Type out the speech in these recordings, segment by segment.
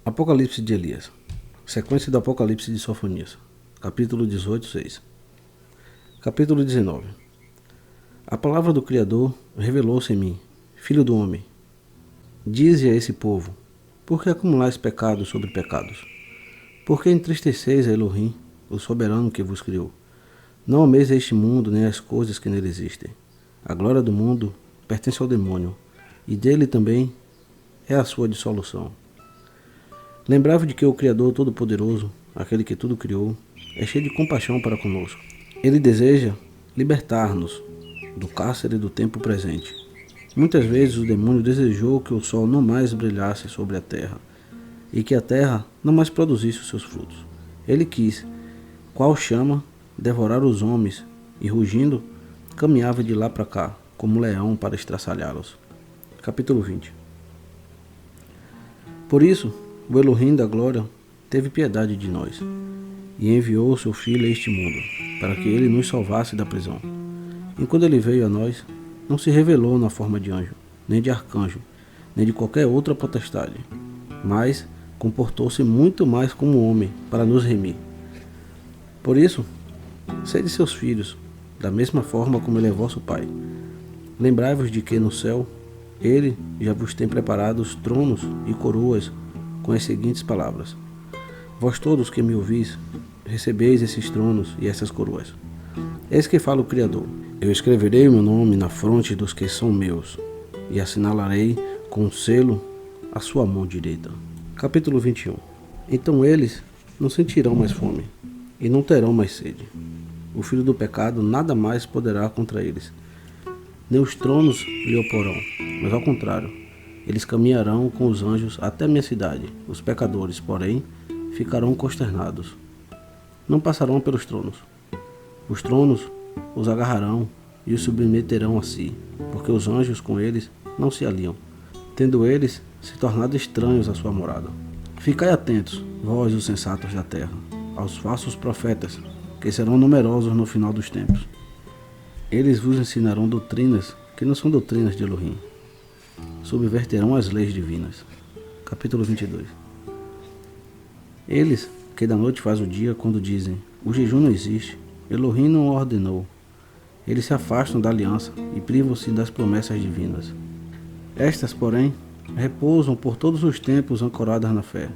Apocalipse de Elias. Sequência do Apocalipse de Sofonias. Capítulo 18, 6. Capítulo 19. A palavra do Criador revelou-se em mim, filho do homem. Dize a esse povo: por que acumulais pecados sobre pecados? Por que entristeceis a Elohim, o soberano que vos criou? Não ameis este mundo nem as coisas que nele existem. A glória do mundo pertence ao demônio, e dele também é a sua dissolução. Lembrai-vos de que o Criador Todo-Poderoso, aquele que tudo criou, é cheio de compaixão para conosco. Ele deseja libertar-nos do cárcere do tempo presente. Muitas vezes o demônio desejou que o sol não mais brilhasse sobre a terra, e que a terra não mais produzisse os seus frutos. Ele quis, qual chama, devorar os homens, e rugindo, caminhava de lá para cá, como um leão para estraçalhá-los. Capítulo 20. Por isso, o Elohim da glória teve piedade de nós, e enviou seu Filho a este mundo, para que ele nos salvasse da prisão. E quando ele veio a nós, não se revelou na forma de anjo, nem de arcanjo, nem de qualquer outra potestade, mas comportou-se muito mais como homem, para nos remir. Por isso, sede seus filhos, da mesma forma como ele é vosso Pai. Lembrai-vos de que no céu, ele já vos tem preparado os tronos e coroas, com as seguintes palavras: vós todos que me ouvis, recebeis esses tronos e essas coroas. Eis que fala o Criador: eu escreverei o meu nome na fronte dos que são meus, e assinalarei com um selo a sua mão direita. Capítulo 21. Então eles não sentirão mais fome, e não terão mais sede. O filho do pecado nada mais poderá contra eles, nem os tronos lhe oporão, mas ao contrário, eles caminharão com os anjos até minha cidade. Os pecadores, porém, ficarão consternados. Não passarão pelos tronos. Os tronos os agarrarão e os submeterão a si, porque os anjos com eles não se aliam, tendo eles se tornado estranhos à sua morada. Ficai atentos, vós os sensatos da terra, aos falsos profetas, que serão numerosos no final dos tempos. Eles vos ensinarão doutrinas que não são doutrinas de Elohim. Subverterão as leis divinas. Capítulo 22. Eles, que da noite faz o dia, quando dizem: o jejum não existe, Elohim não o ordenou. Eles se afastam da aliança e privam-se das promessas divinas. Estas, porém, repousam por todos os tempos ancoradas na fé.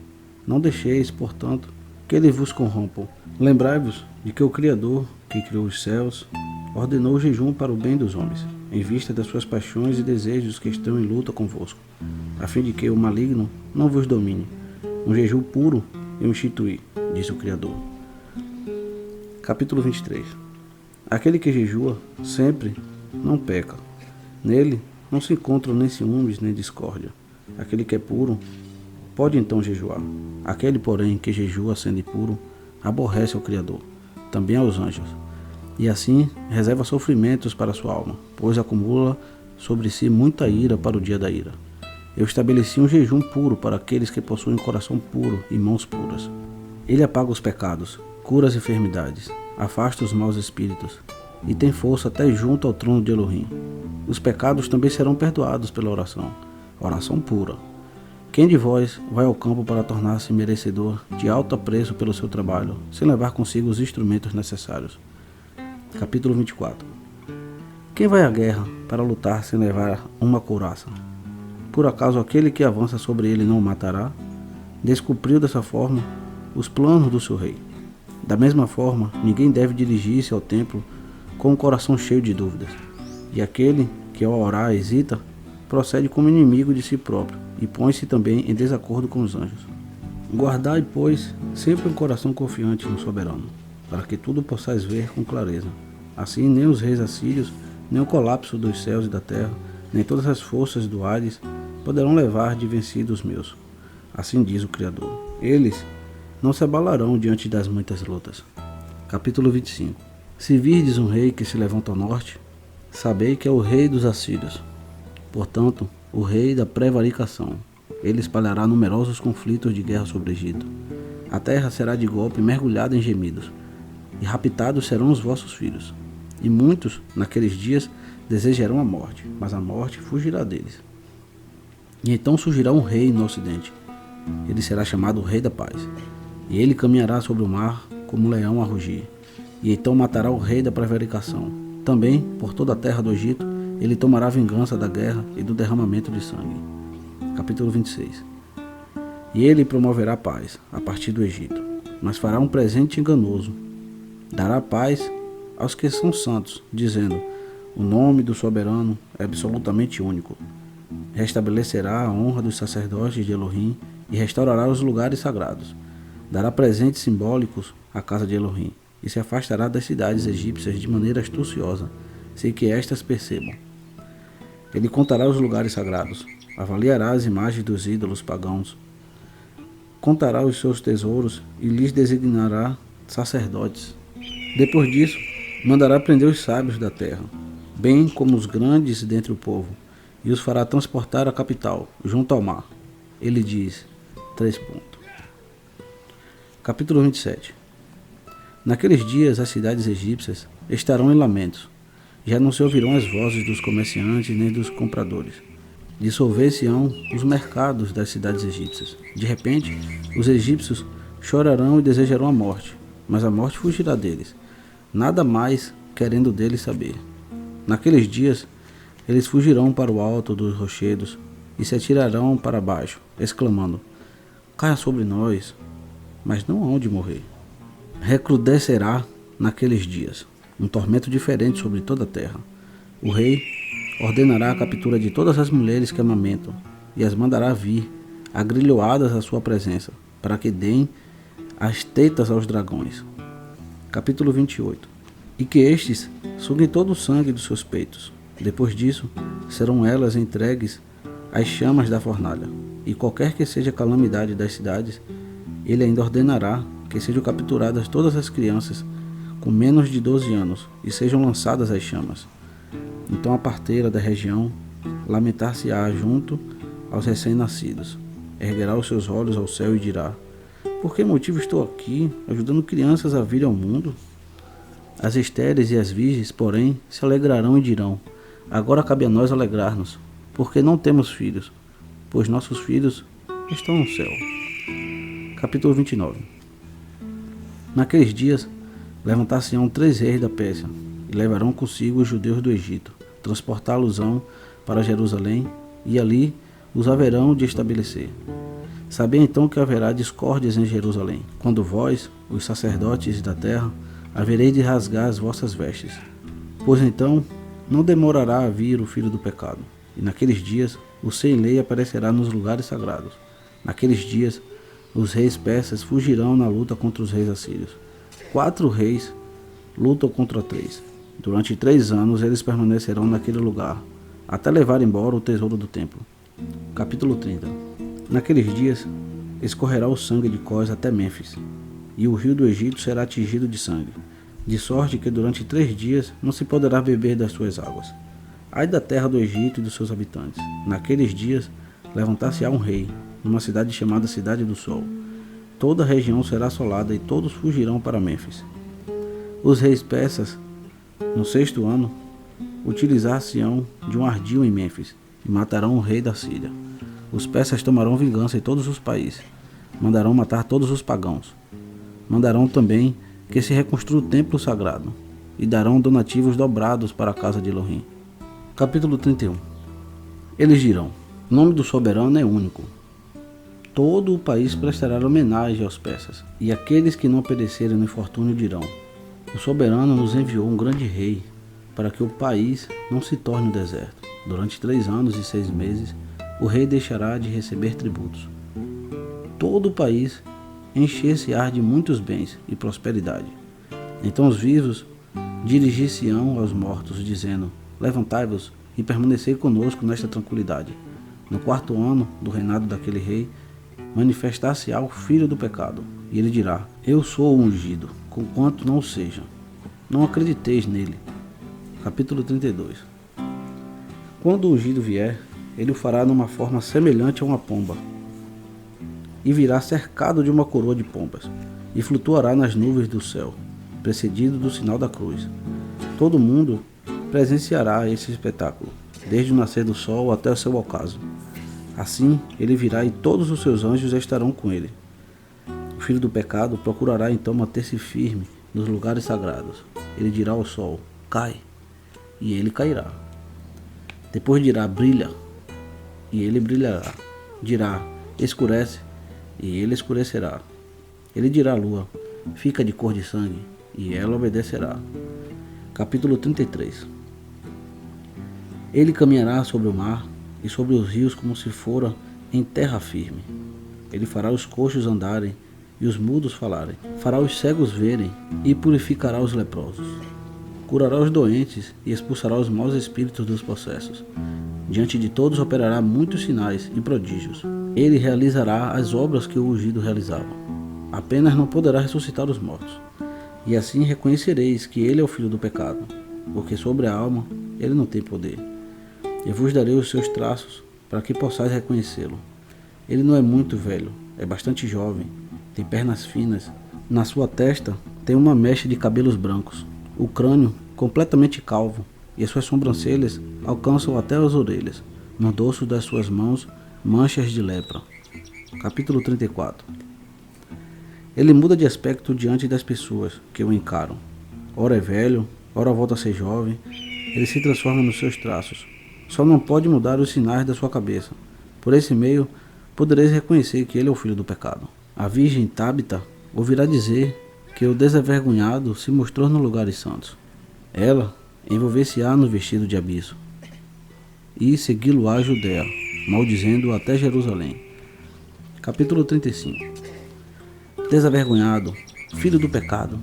Não deixeis, portanto, que eles vos corrompam. Lembrai-vos de que o Criador, que criou os céus, ordenou o jejum para o bem dos homens, em vista das suas paixões e desejos que estão em luta convosco, a fim de que o maligno não vos domine. Um jejum puro eu instituí, disse o Criador. Capítulo 23. Aquele que jejua sempre não peca. Nele não se encontram nem ciúmes nem discórdia. Aquele que é puro pode então jejuar. Aquele, porém, que jejua sendo impuro, aborrece ao Criador, também aos anjos. E assim reserva sofrimentos para sua alma, pois acumula sobre si muita ira para o dia da ira. Eu estabeleci um jejum puro para aqueles que possuem coração puro e mãos puras. Ele apaga os pecados, cura as enfermidades, afasta os maus espíritos, e tem força até junto ao trono de Elohim. Os pecados também serão perdoados pela oração pura. Quem de vós vai ao campo para tornar-se merecedor de alto apreço pelo seu trabalho, sem levar consigo os instrumentos necessários? Capítulo 24. Quem vai à guerra para lutar sem levar uma couraça? Por acaso aquele que avança sobre ele não o matará? Descumpriu dessa forma os planos do seu rei. Da mesma forma, ninguém deve dirigir-se ao templo com o coração cheio de dúvidas. E aquele que ao orar hesita, procede como inimigo de si próprio e põe-se também em desacordo com os anjos. Guardai, pois, sempre um coração confiante no soberano, para que tudo possais ver com clareza. Assim, nem os reis assírios, nem o colapso dos céus e da terra, nem todas as forças do Hades poderão levar de vencidos meus. Assim diz o Criador. Eles não se abalarão diante das muitas lutas. Capítulo 25. Se virdes um rei que se levanta ao norte, sabei que é o rei dos assírios. Portanto, o rei da prevaricação. Ele espalhará numerosos conflitos de guerra sobre o Egito. A terra será de golpe mergulhada em gemidos, e raptados serão os vossos filhos. E muitos, naqueles dias, desejarão a morte, mas a morte fugirá deles. E então surgirá um rei no ocidente, ele será chamado Rei da Paz. E ele caminhará sobre o mar como um leão a rugir. E então matará o rei da prevaricação. Também, por toda a terra do Egito, ele tomará vingança da guerra e do derramamento de sangue. Capítulo 26. E ele promoverá paz a partir do Egito, mas fará um presente enganoso. Dará paz aos que são santos, dizendo: o nome do soberano é absolutamente único. Restabelecerá a honra dos sacerdotes de Elohim e restaurará os lugares sagrados. Dará presentes simbólicos à casa de Elohim e se afastará das cidades egípcias de maneira astuciosa, sem que estas percebam. Ele contará os lugares sagrados, avaliará as imagens dos ídolos pagãos, contará os seus tesouros e lhes designará sacerdotes. Depois disso, mandará prender os sábios da terra, bem como os grandes dentre o povo, e os fará transportar à capital, junto ao mar. Ele diz, 3 pontos. Capítulo 27. Naqueles dias as cidades egípcias estarão em lamentos. Já não se ouvirão as vozes dos comerciantes nem dos compradores. Dissolver-se-ão os mercados das cidades egípcias. De repente, os egípcios chorarão e desejarão a morte, mas a morte fugirá deles, nada mais querendo deles saber. Naqueles dias, eles fugirão para o alto dos rochedos e se atirarão para baixo, exclamando: caia sobre nós, mas não hão de morrer. Recrudescerá naqueles dias um tormento diferente sobre toda a terra. O rei ordenará a captura de todas as mulheres que amamentam e as mandará vir, agrilhoadas à sua presença, para que deem as tetas aos dragões. Capítulo 28. E que estes suguem todo o sangue dos seus peitos. Depois disso, serão elas entregues às chamas da fornalha. E qualquer que seja a calamidade das cidades, ele ainda ordenará que sejam capturadas todas as crianças com menos de 12 anos e sejam lançadas às chamas. Então a parteira da região lamentar-se-á junto aos recém-nascidos, erguerá os seus olhos ao céu e dirá: por que motivo estou aqui, ajudando crianças a virem ao mundo? As estéreis e as virgens, porém, se alegrarão e dirão: agora cabe a nós alegrar-nos, porque não temos filhos, pois nossos filhos estão no céu. Capítulo 29. Naqueles dias, levantar-se-ão 3 reis da Pérsia, e levarão consigo os judeus do Egito, transportá-los-ão para Jerusalém, e ali os haverão de estabelecer. Sabei então que haverá discórdias em Jerusalém, quando vós, os sacerdotes da terra, havereis de rasgar as vossas vestes. Pois então não demorará a vir o filho do pecado, e naqueles dias o sem lei aparecerá nos lugares sagrados. Naqueles dias os reis persas fugirão na luta contra os reis assírios. 4 reis lutam contra 3. Durante 3 anos eles permanecerão naquele lugar, até levar embora o tesouro do templo. Capítulo 30. Naqueles dias escorrerá o sangue de Cós até Mênfis, e o rio do Egito será atingido de sangue, de sorte que durante 3 dias não se poderá beber das suas águas. Ai da terra do Egito e dos seus habitantes. Naqueles dias levantar-se-á um rei, numa cidade chamada Cidade do Sol. Toda a região será assolada e todos fugirão para Mênfis. Os reis persas, no 6º ano, utilizar-se-ão de um ardil em Mênfis e matarão o rei da Síria. Os persas tomarão vingança em todos os países, mandarão matar todos os pagãos. Mandarão também que se reconstrua o templo sagrado e darão donativos dobrados para a casa de Elohim. Capítulo 31. Eles dirão: o nome do soberano é único. Todo o país prestará homenagem aos persas, e aqueles que não perecerem no infortúnio dirão: o soberano nos enviou um grande rei, para que o país não se torne um deserto. Durante 3 anos e 6 meses, o rei deixará de receber tributos. Todo o país encher-se-á de muitos bens e prosperidade. Então os vivos dirigir-se-ão aos mortos, dizendo: levantai-vos e permanecei conosco nesta tranquilidade. No 4º ano do reinado daquele rei, manifestar-se-á o filho do pecado, e ele dirá: eu sou o ungido, conquanto não o seja. Não acrediteis nele. Capítulo 32. Quando o ungido vier, ele o fará numa forma semelhante a uma pomba, e virá cercado de uma coroa de pombas, e flutuará nas nuvens do céu, precedido do sinal da cruz. Todo mundo presenciará esse espetáculo, desde o nascer do sol até o seu ocaso. Assim ele virá e todos os seus anjos estarão com ele. O filho do pecado procurará então manter-se firme nos lugares sagrados. Ele dirá ao sol: cai, e ele cairá. Depois dirá: brilha, e ele brilhará. Dirá: escurece, e ele escurecerá. Ele dirá à lua: fica de cor de sangue, e ela obedecerá. Capítulo 33. Ele caminhará sobre o mar e sobre os rios como se fora em terra firme. Ele fará os coxos andarem e os mudos falarem. Fará os cegos verem e purificará os leprosos. Curará os doentes e expulsará os maus espíritos dos possessos. Diante de todos operará muitos sinais e prodígios. Ele realizará as obras que o ungido realizava. Apenas não poderá ressuscitar os mortos. E assim reconhecereis que ele é o filho do pecado, porque sobre a alma ele não tem poder. Eu vos darei os seus traços, para que possais reconhecê-lo. Ele não é muito velho, é bastante jovem, tem pernas finas. Na sua testa tem uma mecha de cabelos brancos, o crânio completamente calvo, e as suas sobrancelhas alcançam até as orelhas. No dorso das suas mãos, manchas de lepra. Capítulo 34. Ele muda de aspecto diante das pessoas que o encaram. Ora é velho, ora volta a ser jovem, ele se transforma nos seus traços. Só não pode mudar os sinais da sua cabeça. Por esse meio, podereis reconhecer que ele é o filho do pecado. A virgem Tábita ouvirá dizer que o desenvergonhado se mostrou nos lugares santos. Ela envolver-se-á no vestido de abisso e segui-lo-á a Judéia, maldizendo até Jerusalém. Capítulo 35. Desavergonhado, filho do pecado,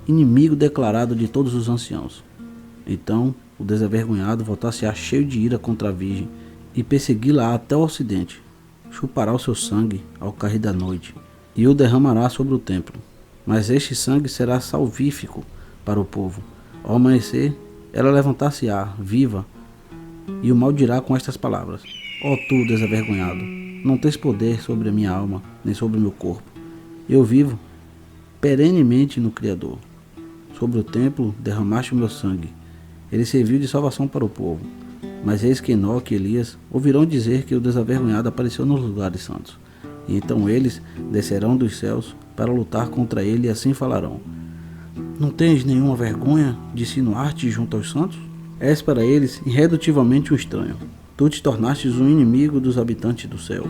inimigo declarado de todos os anciãos. Então o desavergonhado voltar-se-á cheio de ira contra a virgem e persegui-la até o ocidente. Chupará o seu sangue ao cair da noite e o derramará sobre o templo. Mas este sangue será salvífico para o povo. Ao amanhecer, ela levantar-se-á viva e o maldirá com estas palavras: ó tu, desavergonhado, não tens poder sobre a minha alma, nem sobre o meu corpo. Eu vivo perenemente no Criador. Sobre o templo derramaste o meu sangue. Ele serviu de salvação para o povo. Mas eis que Enoque e Elias ouvirão dizer que o desavergonhado apareceu nos lugares santos. E então eles descerão dos céus para lutar contra ele e assim falarão: não tens nenhuma vergonha de insinuar-te junto aos santos? És para eles irredutivelmente um estranho. Tu te tornastes um inimigo dos habitantes do céu,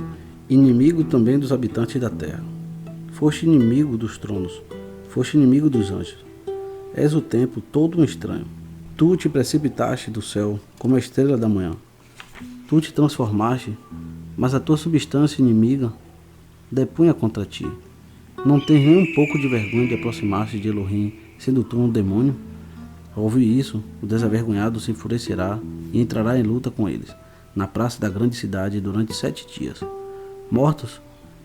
inimigo também dos habitantes da terra. Foste inimigo dos tronos, foste inimigo dos anjos. És o tempo todo um estranho. Tu te precipitaste do céu como a estrela da manhã. Tu te transformaste, mas a tua substância inimiga depunha contra ti. Não tens nem um pouco de vergonha de aproximar-te de Elohim, sendo tu um demônio? Ao ouvir isso, o desavergonhado se enfurecerá e entrará em luta com eles, na praça da grande cidade durante 7 dias. Mortos,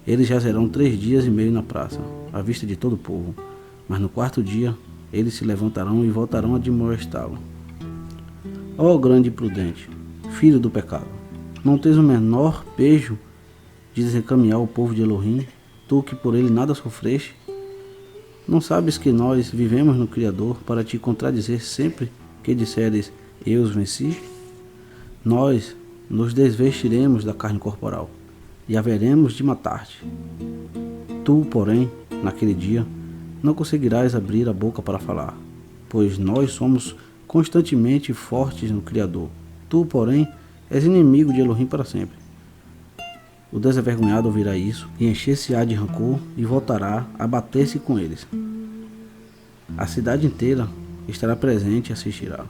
eles jazerão 3 dias e meio na praça, à vista de todo o povo. Mas no 4º dia, eles se levantarão e voltarão a admoestá-lo. Ó grande e prudente, filho do pecado, não tens o menor pejo de desencaminhar o povo de Elohim, tu que por ele nada sofreste? Não sabes que nós vivemos no Criador para te contradizer sempre que disseres: eu os venci? Nós nos desvestiremos da carne corporal e haveremos de matar-te. Tu, porém, naquele dia, não conseguirás abrir a boca para falar, pois nós somos constantemente fortes no Criador. Tu, porém, és inimigo de Elohim para sempre. O desavergonhado ouvirá isso e encher-se-á de rancor e voltará a bater-se com eles. A cidade inteira estará presente e assistirá.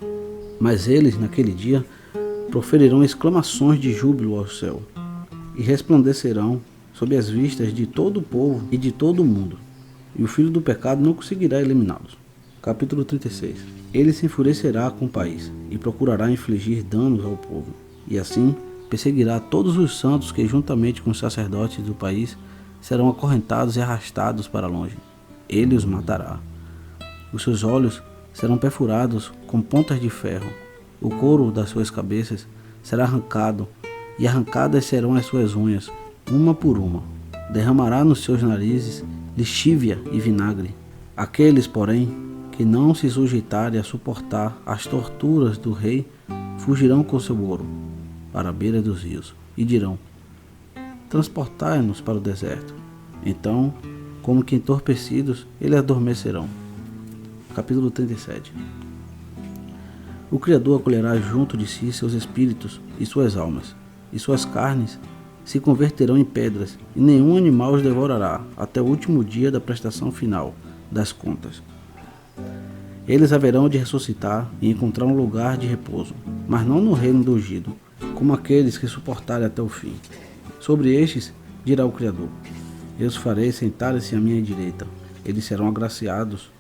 Mas eles, naquele dia, proferirão exclamações de júbilo ao céu e resplandecerão sob as vistas de todo o povo e de todo o mundo. E o filho do pecado não conseguirá eliminá-los. Capítulo 36. Ele se enfurecerá com o país e procurará infligir danos ao povo. E assim perseguirá todos os santos que, juntamente com os sacerdotes do país, serão acorrentados e arrastados para longe. Ele os matará. Os seus olhos serão perfurados com pontas de ferro. O couro das suas cabeças será arrancado, e arrancadas serão as suas unhas, uma por uma. Derramará nos seus narizes lexívia e vinagre. Aqueles, porém, que não se sujeitarem a suportar as torturas do rei, fugirão com seu ouro para a beira dos rios, e dirão: transportai-nos para o deserto. Então, como que entorpecidos, eles adormecerão. Capítulo 37. O Criador acolherá junto de si seus espíritos e suas almas, e suas carnes se converterão em pedras, e nenhum animal os devorará até o último dia da prestação final das contas. Eles haverão de ressuscitar e encontrar um lugar de repouso, mas não no reino do ungido, como aqueles que suportarem até o fim. Sobre estes dirá o Criador: eu os farei sentar-se à minha direita, eles serão agraciados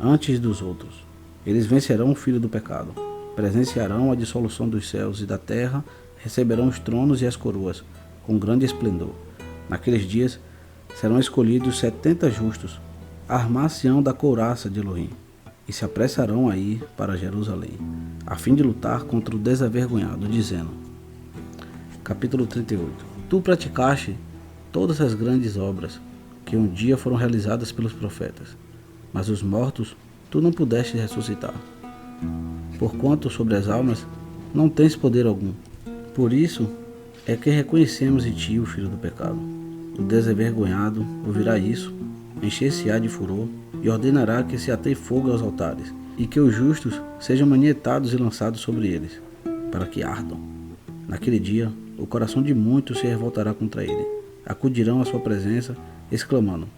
antes dos outros. Eles vencerão o filho do pecado, presenciarão a dissolução dos céus e da terra, receberão os tronos e as coroas, com grande esplendor. Naqueles dias serão escolhidos 70 justos, armar-se-ão da couraça de Elohim, e se apressarão a ir para Jerusalém, a fim de lutar contra o desavergonhado, dizendo: Capítulo 38. Tu praticaste todas as grandes obras que um dia foram realizadas pelos profetas, mas os mortos tu não pudeste ressuscitar, porquanto sobre as almas não tens poder algum. Por isso é que reconhecemos em ti o filho do pecado. O desenvergonhado ouvirá isso, encher-se-á de furor e ordenará que se ateie fogo aos altares, e que os justos sejam manietados e lançados sobre eles, para que ardam. Naquele dia, o coração de muitos se revoltará contra ele. Acudirão à sua presença, exclamando: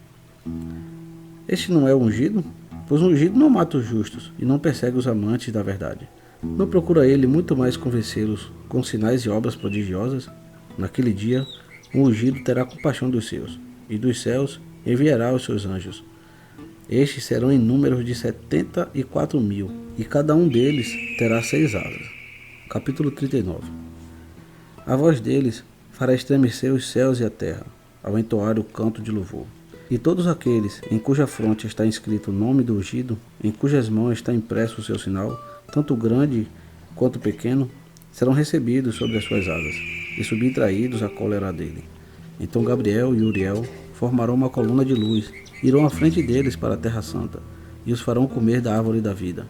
este não é o ungido? Pois o ungido não mata os justos e não persegue os amantes da verdade. Não procura ele muito mais convencê-los com sinais e obras prodigiosas? Naquele dia, o ungido terá compaixão dos seus, e dos céus enviará os seus anjos. Estes serão em número de 74.000, e cada um deles terá 6 asas. Capítulo 39. A voz deles fará estremecer os céus e a terra, ao entoar o canto de louvor. E todos aqueles em cuja fronte está inscrito o nome do ungido, em cujas mãos está impresso o seu sinal, tanto grande quanto pequeno, serão recebidos sobre as suas asas e subtraídos à cólera dele. Então Gabriel e Uriel formarão uma coluna de luz, irão à frente deles para a terra santa, e os farão comer da árvore da vida,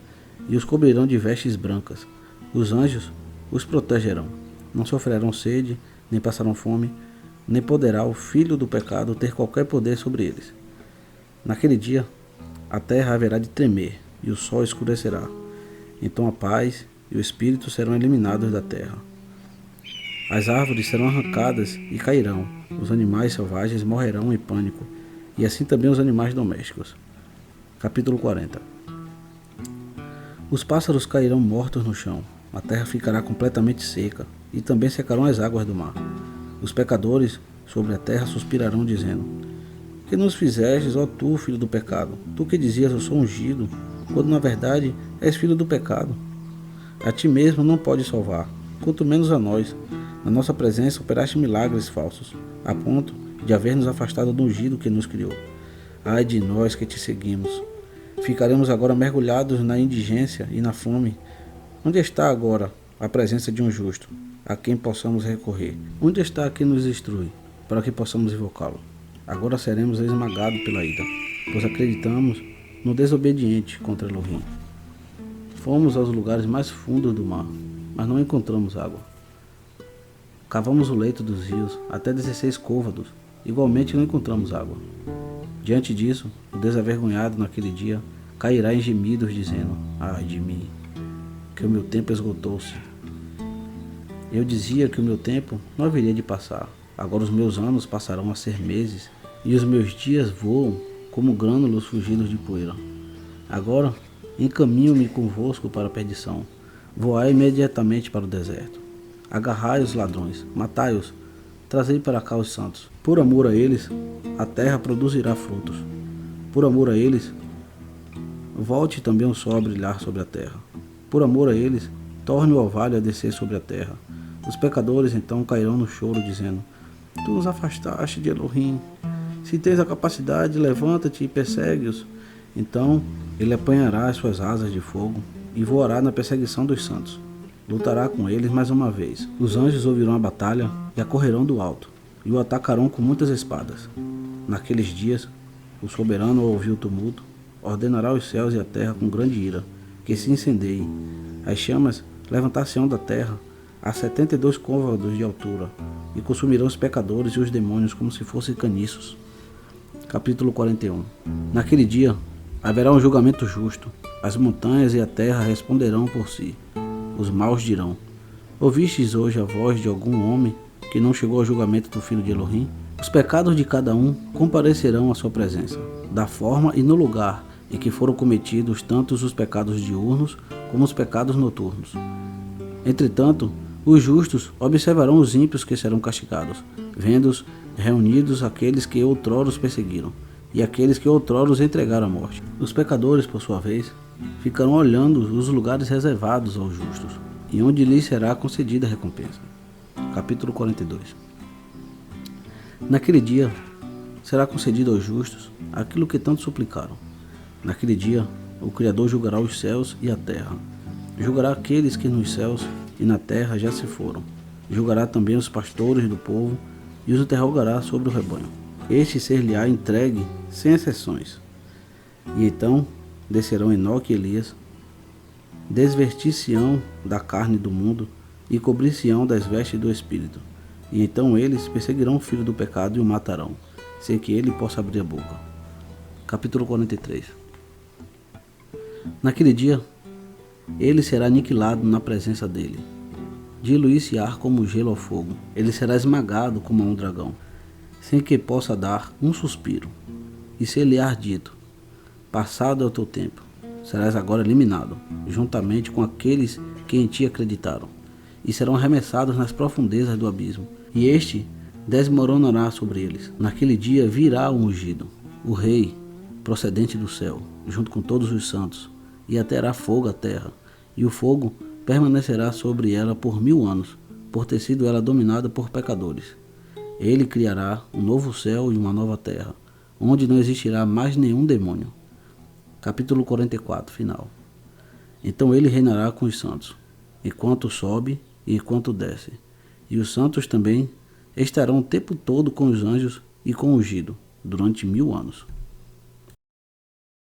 e os cobrirão de vestes brancas. Os anjos os protegerão, não sofrerão sede, nem passarão fome, nem poderá o filho do pecado ter qualquer poder sobre eles. Naquele dia, a terra haverá de tremer, e o sol escurecerá. Então a paz e o espírito serão eliminados da terra. As árvores serão arrancadas e cairão, os animais selvagens morrerão em pânico, e assim também os animais domésticos. Capítulo 40. Os pássaros cairão mortos no chão, a terra ficará completamente seca, e também secarão as águas do mar. Os pecadores sobre a terra suspirarão, dizendo: que nos fizestes, ó tu, filho do pecado? Tu que dizias: eu sou ungido, quando na verdade és filho do pecado. A ti mesmo não podes salvar, quanto menos a nós. Na nossa presença operaste milagres falsos, a ponto de haver nos afastado do ungido que nos criou. Ai de nós que te seguimos! Ficaremos agora mergulhados na indigência e na fome. Onde está agora a presença de um justo, a quem possamos recorrer? Onde está quem nos instrui, para que possamos invocá-lo? Agora seremos esmagados pela ira, pois acreditamos no desobediente contra Elohim. Fomos aos lugares mais fundos do mar, mas não encontramos água. Cavamos o leito dos rios, até 16 côvados, igualmente não encontramos água. Diante disso, o desavergonhado naquele dia cairá em gemidos, dizendo: ai de mim, que o meu tempo esgotou-se. Eu dizia que o meu tempo não haveria de passar. Agora os meus anos passarão a ser meses, e os meus dias voam como grânulos fugidos de poeira. Agora encaminho-me convosco para a perdição. Voai imediatamente para o deserto. Agarrai os ladrões, matai-os, trazei para cá os santos. Por amor a eles, a terra produzirá frutos. Por amor a eles, volte também o sol a brilhar sobre a terra. Por amor a eles, torne o orvalho a descer sobre a terra. Os pecadores então cairão no choro, dizendo: tu nos afastaste de Elohim. Se tens a capacidade, levanta-te e persegue-os. Então ele apanhará as suas asas de fogo e voará na perseguição dos santos. Lutará com eles mais uma vez. Os anjos ouvirão a batalha e acorrerão do alto, e o atacarão com muitas espadas. Naqueles dias, o soberano, ao ouvir o tumulto, ordenará os céus e a terra com grande ira, que se incendeiem. As chamas levantar-se-ão da terra a 72 côvados de altura, e consumirão os pecadores e os demônios como se fossem caniços. Capítulo 41. Naquele dia haverá um julgamento justo. As montanhas e a terra responderão por si. Os maus dirão: ouvistes hoje a voz de algum homem que não chegou ao julgamento do filho de Elohim? Os pecados de cada um comparecerão à sua presença, da forma e no lugar em que foram cometidos tanto os pecados diurnos como os pecados noturnos. Entretanto, os justos observarão os ímpios que serão castigados, vendo-os reunidos aqueles que outrora os perseguiram, e aqueles que outrora os entregaram à morte. Os pecadores, por sua vez, ficarão olhando os lugares reservados aos justos, e onde lhes será concedida a recompensa. Capítulo 42. Naquele dia será concedido aos justos aquilo que tanto suplicaram. Naquele dia o Criador julgará os céus e a terra. Julgará aqueles que nos céus e na terra já se foram. Julgará também os pastores do povo e os interrogará sobre o rebanho. Este ser-lhe-á entregue sem exceções. E então descerão Enoque e Elias, desvestir-se-ão da carne do mundo e cobrir-se-ão das vestes do Espírito. E então eles perseguirão o filho do pecado e o matarão, sem que ele possa abrir a boca. Capítulo 43. Naquele dia, ele será aniquilado na presença dele. Diluir-se-á como gelo ao fogo. Ele será esmagado como a um dragão, sem que possa dar um suspiro. E ser-lhe-á dito: passado é o teu tempo, serás agora eliminado, juntamente com aqueles que em ti acreditaram, e serão arremessados nas profundezas do abismo, e este desmoronará sobre eles. Naquele dia virá o ungido, o rei, procedente do céu, junto com todos os santos, e aterá fogo à terra, e o fogo permanecerá sobre ela por 1000 anos, por ter sido ela dominada por pecadores. Ele criará um novo céu e uma nova terra, onde não existirá mais nenhum demônio. Capítulo 44, final. Então ele reinará com os santos, enquanto sobe e enquanto desce. E os santos também estarão o tempo todo com os anjos e com o ungido, durante 1000 anos.